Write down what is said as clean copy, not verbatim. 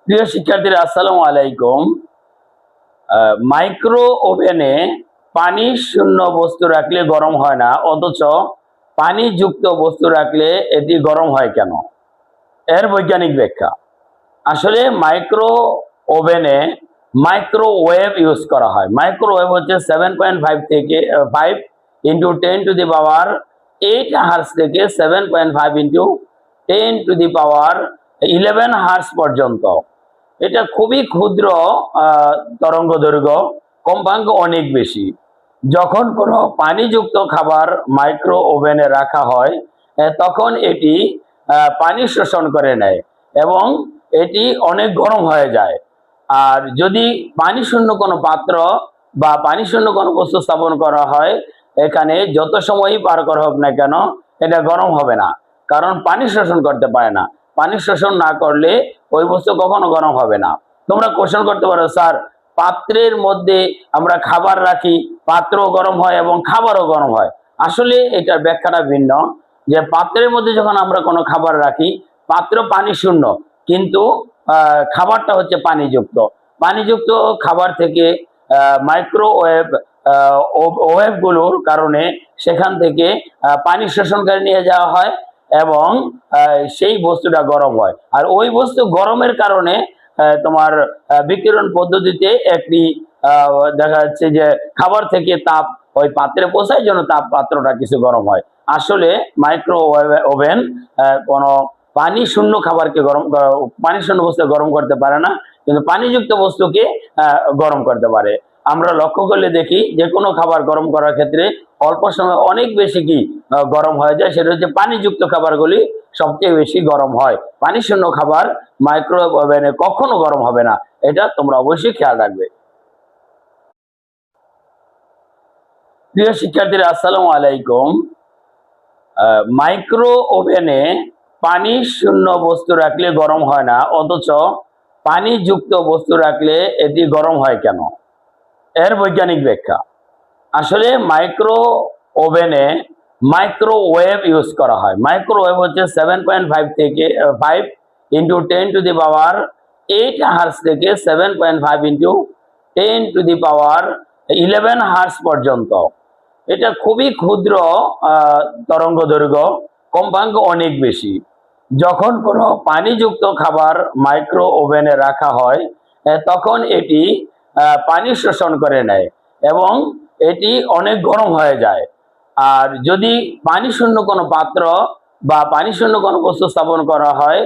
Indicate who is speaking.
Speaker 1: প্রিয় শিক্ষার্থীরা আসসালামু আলাইকুম। মাইক্রো ওভেনে পানি শূন্য বস্তু রাখলে গরম হয় না, অথচ পানি যুক্ত বস্তু রাখলে এটি গরম হয় কেন? এর বৈজ্ঞানিক ব্যাখ্যা। আসলে মাইক্রো ওভেনে মাইক্রোওয়েভ ইউজ করা হয়। মাইক্রোওয়েভ হচ্ছে 7.5 থেকে 5 ইন্টু 10⁻8 হার্স থেকে 7.5 ইন্টু 10⁻11 হার্স পর্যন্ত। এটা খুবই ক্ষুদ্র তরঙ্গ দৈর্ঘ্য, কম্পাঙ্ক অনেক বেশি। যখন কোনো পানিযুক্ত খাবার মাইক্রো ওভেনে রাখা হয় তখন এটি পানি শোষণ করে নেয় এবং এটি অনেক গরম হয়ে যায়। আর যদি পানি শূন্য কোনো পাত্র বা পানি শূন্য কোনো বস্তু স্থাপন করা হয়, এখানে যত সময়ই পার করা হোক না কেন এটা গরম হবে না, কারণ পানি শোষণ করতে পারে না। পানি শোষণ না করলে ওই বস্তু কখনো গরম হবে না। তোমরা কোশ্চেন করতে পারো, স্যার পাত্রের মধ্যে আমরা খাবার রাখি, পাত্রও গরম হয় এবং খাবারও গরম হয়। আসলে এটার ব্যাখ্যাটা ভিন্ন। যে পাত্রের মধ্যে যখন আমরা কোনো খাবার রাখি, পাত্র পানি শূন্য, কিন্তু খাবারটা হচ্ছে পানিযুক্ত। পানিযুক্ত খাবার থেকে মাইক্রোওয়েভ ওয়েভগুলোর কারণে সেখান থেকে পানি শোষণকারী নিয়ে যাওয়া হয় এবং সেই বস্তুটা গরম হয়। আর ওই বস্তু গরমের কারণে তোমার বিকিরণ পদ্ধতিতে একটি দেখা যাচ্ছে যে খাবার থেকে তাপ ওই পাত্রে পৌঁছায়, জন্য তাপ পাত্রটা কিছু গরম হয়। আসলে মাইক্রো ওভেন কোনো পানি শূন্য খাবারকে পানি শূন্য বস্তু গরম করতে পারে না, কিন্তু পানিযুক্ত বস্তুকে গরম করতে পারে। আমরা লক্ষ্য করলে দেখি যে কোনো খাবার গরম করার ক্ষেত্রে অল্প সময় অনেক বেশি কি গরম হয়ে যায়। সেটা হচ্ছে পানিযুক্ত খাবারগুলি সবচেয়ে বেশি গরম হয়। পানি শূন্য খাবার মাইক্রো ওভেনে কখনো গরম হবে না, এটা তোমরা অবশ্যই খেয়াল রাখবে। প্রিয় শিক্ষার্থীরা আসসালামু আলাইকুম। মাইক্রো ওভেনে পানি শূন্য বস্তু রাখলে গরম হয় না, অথচ পানি যুক্ত বস্তু রাখলে এটি গরম হয় কেন? এর বৈজ্ঞানিক ব্যাখ্যা। আসলে মাইক্রো ওভেনে মাইক্রোওয়েভ ইউজ করা হয়। মাইক্রোওয়েভ হচ্ছে 7.5 থেকে 5 ইন্টু 10⁻8 হার্স থেকে 7.5 ইন্টু 10⁻11 হার্স পর্যন্ত। এটা খুবই ক্ষুদ্র তরঙ্গ দৈর্ঘ্য, কম্পাঙ্ক অনেক বেশি। যখন কোনো পানিযুক্ত খাবার মাইক্রো ওভেনে রাখা হয় তখন এটি পানি শোষণ করে নেয় এবং এটি অনেক গরম হয়ে যায়। আর যদি পানি শূন্য কোনো পাত্র বা পানি শূন্য কোনো বস্তু স্থাপন করা হয়